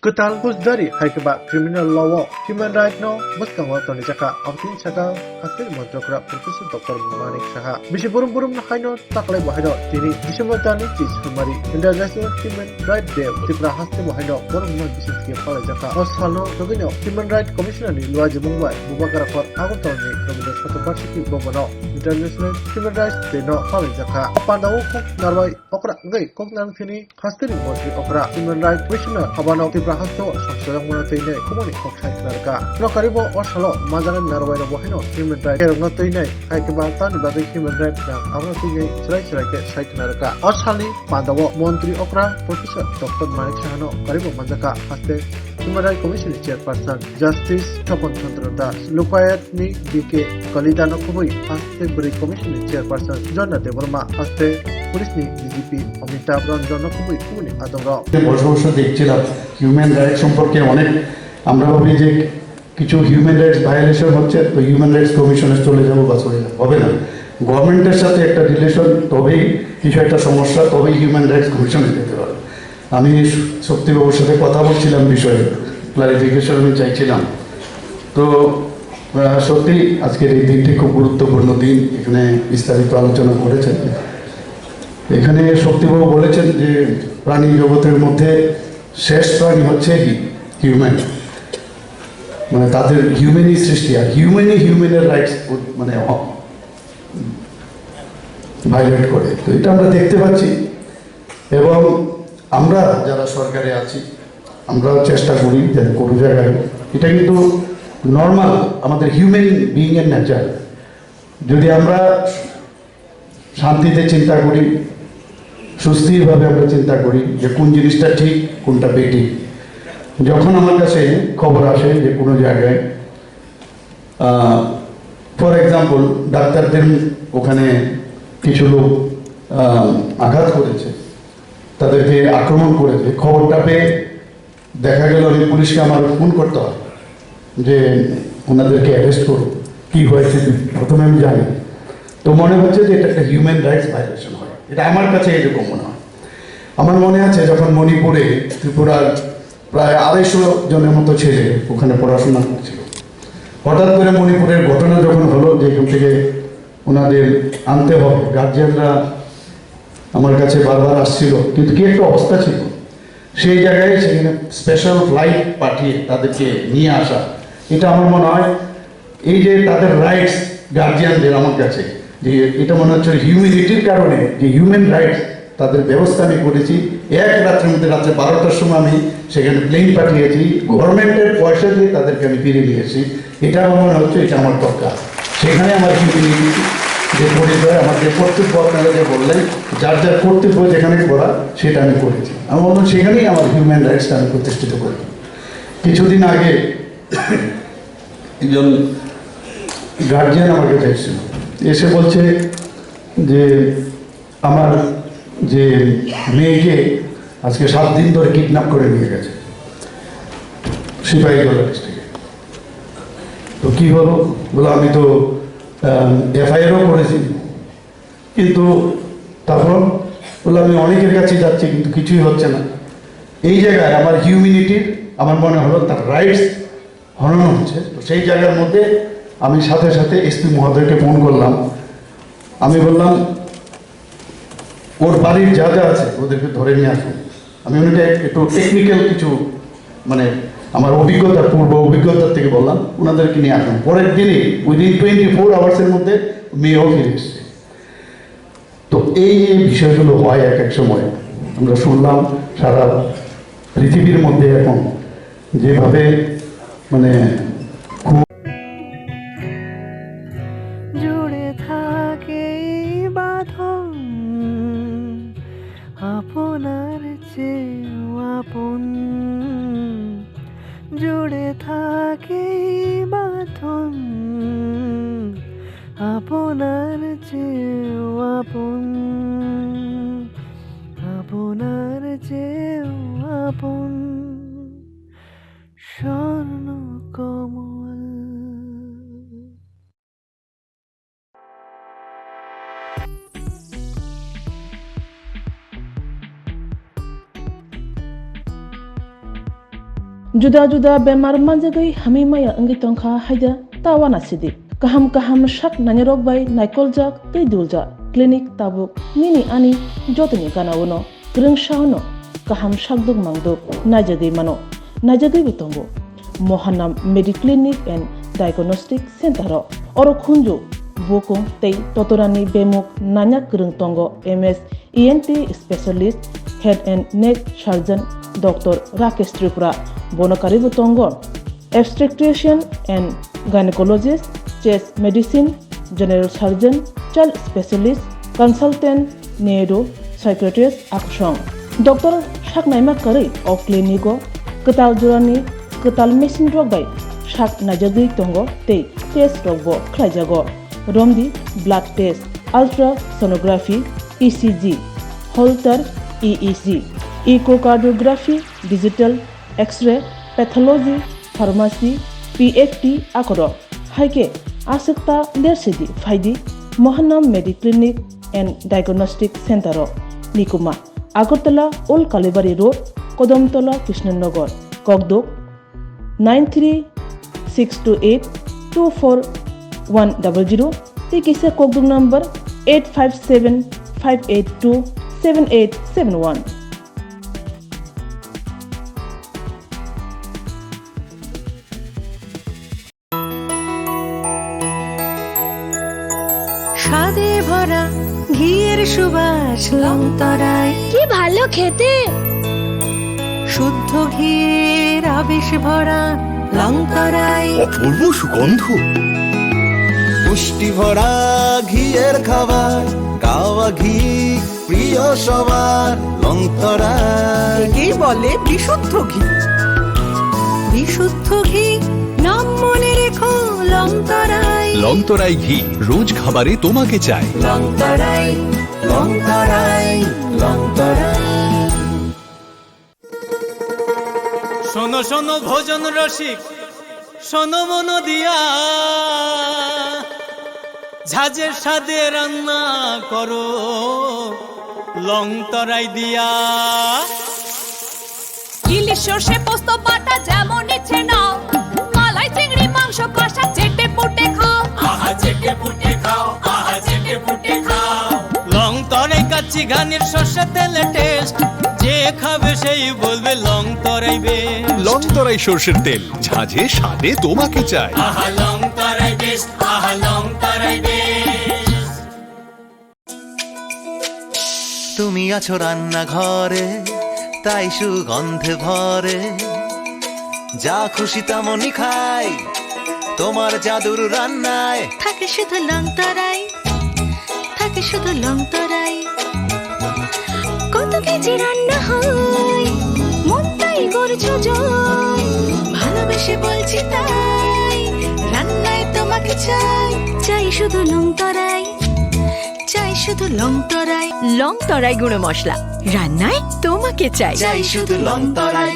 Ketal Busdari Haikaba Criminal Law Human Right No Buskango Tony Chaka Abtin Chaka Hasil Montrokra Professor Dr. Manik Saha Bisi Burum Haino Takle Bahado Tini December Tani Tis Humari International Human Right Day Tipra Haste Bahado Burum Bisinski Pala Jaka Oshalno Togino Human Right Commissioner ni Luaji Mumbai Bubakar Kot Agotoni Kabinda Satoparsiki Bobono International Human Rights Day No Pala Jaka Apandao Kok Narwai Okra Ngai Kok Nang Tini Hasteri Montri Okra Human Right Commissioner Abano Tipra Hasto Samsoyang Monatine Komoni Kok Saiklarka No Karibo Oshalo Mazaran Narwai Bohino Human Right Kerongotine Haikaba Tani Badi Human Right Na Avrotine Chirai Ke Saiklarka Oshali Pandawo Montri Okra Professor Dr. Manik Sahano Karibo Manjaka Haste Human Rights Commission Chairperson Justice Topon Chandra Das Lukayat ni DK Kalidano Kubui Haste Bri Commission Chairperson Jonna Devorma Haste Police ni DGP Amitabh Ranjan Kubui Kumuni Adora বসে দেখছিলাম human rights সম্পর্কে অনেক আমরা ভাবি যে কিছু human rights violation হচ্ছে তো হিউম্যান রাইটস কমিশনে চলে যাবো বা চলে যাবো হবে না গভর্নমেন্টের সাথে একটা রিলেশন তবেই কিছু একটা সমস্যা তবেই হিউম্যান রাইটস কমিশনে যেতে হবে আমি শক্তিবাবুর সাথে কথা বলছিলাম বিষয়ে ক্লারিফিকেশন আমি চাইছিলাম তো সত্যি আজকের এই দিনটি খুব গুরুত্বপূর্ণ দিন এখানে বিস্তারিত আলোচনা করেছেন এখানে শক্তিবাবু বলেছেন যে প্রাণী জগতের মধ্যে শেষ প্রাণী হচ্ছে হিউম্যান মানে তাদের হিউম্যানই সৃষ্টি আর হিউম্যানের রাইটস মানে ভায়োলেট করে তো এটা আমরা দেখতে পাচ্ছি এবং আমরা যারা সরকারে আছি আমরাও চেষ্টা করি যাতে কোনো জায়গায় এটা কিন্তু নর্মাল আমাদের হিউম্যান বিইং এর নেচার যদি আমরা শান্তিতে চিন্তা করি সুস্থিরভাবে আমরা চিন্তা করি যে কোন জিনিসটা ঠিক কোনটা বেঠিক যখন আমার কাছে খবর আসে যে কোনো জায়গায় ফর এক্সাম্পল ডাক্তারদের ওখানে কিছু লোক আঘাত করেছে তাদেরকে আক্রমণ করেছে খবরটা পেয়ে দেখা গেল আমি পুলিশকে আমার ফোন করতে হয় যে ওনাদেরকে অ্যারেস্ট করো কী হয়েছে প্রথমে আমি জানি তো মনে হচ্ছে যে এটা একটা হিউম্যান রাইটস ভায়োলেশন হয় এটা আমার কাছে এরকম মনে হয় আমার মনে আছে যখন মণিপুরে ত্রিপুরার প্রায় 250 জনের মতো ছেলে ওখানে পড়াশোনা করছিল হঠাৎ করে মণিপুরের ঘটনা যখন হলো যে এখান থেকে ওনাদের আনতে হবে গার্জিয়ানরা আমার কাছে বারবার আসছিল কিন্তু কি একটা অবস্থা ছিল সেই জায়গায় সেখানে স্পেশাল ফ্লাইট পাঠিয়ে তাদেরকে নিয়ে আসা এটা আমার মনে হয় এই যে তাদের রাইটস গার্জিয়ানদের আমার কাছে যে এটা মনে হচ্ছে হিউম্যানিটির কারণে যে হিউম্যান রাইটস তাদের ব্যবস্থা আমি করেছি এক রাত্রের মধ্যে রাত্রে 12টার সময় আমি সেখানে প্লেন পাঠিয়েছি গভর্নমেন্টের পয়সা দিয়ে তাদেরকে আমি ফিরে নিয়েছি এটা আমার মনে হচ্ছে এটা আমার দরকার সেখানে আমার হিউম্যানিটি যে পরিচয় আমার যে কর্তব্য আপনারা যে বললেন যার যার কর্তব্য যেখানে করা সেটা আমি করেছি আমার মনে হয় সেখানেই আমার হিউম্যান রাইটসটা আমি প্রতিষ্ঠিত করি কিছুদিন আগে একজন গার্জিয়ান আমার কাছে এসেছিল এসে বলছে যে আমার যে মেয়েকে আজকে 7 দিন ধরে কিডন্যাপ করে নিয়ে গেছে সিপাহীজলা ডিস্ট্রিক্টে তো কী হলো বলো আমি তো এফআইআরও করেছি কিন্তু তারপর বললো আমি অনেকের কাছে যাচ্ছি কিন্তু কিছুই হচ্ছে না এই জায়গায় আমার হিউম্যানিটির আমার মনে হলো তার রাইটস হনন হচ্ছে তো সেই জায়গার মধ্যে আমি সাথে সাথে এসপি মহোদয়কে ফোন করলাম আমি বললাম ওর বাড়ির যা যা আছে ওদেরকে ধরে নিয়ে আসুন আমি ওনাকে একটু টেকনিক্যাল কিছু মানে আমার অভিজ্ঞতা পূর্ব অভিজ্ঞতার থেকে বললাম ওনাদেরকে নিয়ে আসুন পরের দিনই উইদিন 24 আওয়ার্সের মধ্যে মেয়েও ফিরে এসছে তো এই বিষয়গুলো হয় এক এক সময় আমরা শুনলাম সারা পৃথিবীর মধ্যে এখন যেভাবে মানে জুড়ে থাকে বাঁধন আপনার চেয়েও আপন জুড়ে থাকে বাঁধন আপনার চেয়েও আপন আপনার চেয়েও আপন স্বর্ণ কমল Juda bemar manjagai hami maya anggi tongkha haida tawana sidi. Kaham shak nanyarok bai naikolja tei dulja. Klinik tabuk nini ani jotoni ganawono greng shahono kaham shakduk mangduk najagai mano. Najagai bitongo. Mohanam Mediclinic and Diagnostic Center oro khunju bokong tei totorani bemuk nanyak greng tongo MS ENT specialist head and neck surgeon Dr. Rakesh Tripura bonokari butongo obstetrician and gynecologist chest medicine general surgeon child specialist consultant neuro psychiatrist aksong Dr. Shaknaima Kari of Clinico Ketal Jurani Ketal Machine Rogbai Shak Najagi Tongo Tei Test Rogbo Klajago Romdi Blood Test Ultrasonography ECG Holter EEG Echocardiography Digital X-ray Pathology Pharmacy PFT Akoro Haike Asikta Lersidi Faidi Mohanam Mediclinic and Diagnostic Center Nikuma Agartala Old Kalibari Road Kodamtola Krishnanagar Kogdok 93-628-24100 Tikisa Kogdok number 857-582-7871 স্বাদে ভরা ঘিয়ের সুবাস লংতরায় কি ভালো খেতে। শুদ্ধ ঘিয়ের আবেশ ভরা লংতরায় অপূর্ব সুগন্ধ, পুষ্টি ভরা ঘিয়ের খাবার কাওয়া ঘি প্রিয় সবার লংতরা কি বলে বিশুদ্ধ ঘি। বিশুদ্ধ ঘি নাম মনে রেখো লংতরায় লংতরাই ঘি রোজ খাবারে তোমাকে চাই। লংতরাই লংতরাই লংতরাই। শোনো শোনো ভোজন রসিক, শোনো মন দিয়া, ঝাঁঝের স্বাদে রান্না করো লংতরাই দিয়া। ইলিশ সর্ষে পোস্ত বাটা যেমন ইচ্ছে নাও, মালাই চিংড়ি মাংস কষা চেটে পুটে খাও। আহা চেটে পুটে খাও, আহা চেটে পুটে খাও। লংতরাই কাচ্চি ঘানির সর্ষে তেলে টেস্ট, যে খাবে সেই বলবে লংতরাই বেশ। লংতরাই সর্ষের তেল, ঝাঁঝে স্বাদে তোমাকে চাই। আহা লংতরাই বেশ, আহা লংতরাই বেশ। তুমি আছো রান্না ঘরে, তাই সুগন্ধে ভরে, যা খুশি তেমনই খাই তোমার জাদুর রান্নায়। থাকে শুধু লংতরাই, থাকে শুধু লংতরাই। কত কেজি রান্না হয় মন তাই করছো জয়, ভালোবেসে বলছি তাই রান্নায় তোমাকে চাই। চাই শুধু লংতরাই, চাই শুধু লংতরাই। লং তরাই গুঁড়ো মশলা রান্নায় তোমাকে চাই। চাই শুধু লংতরাই।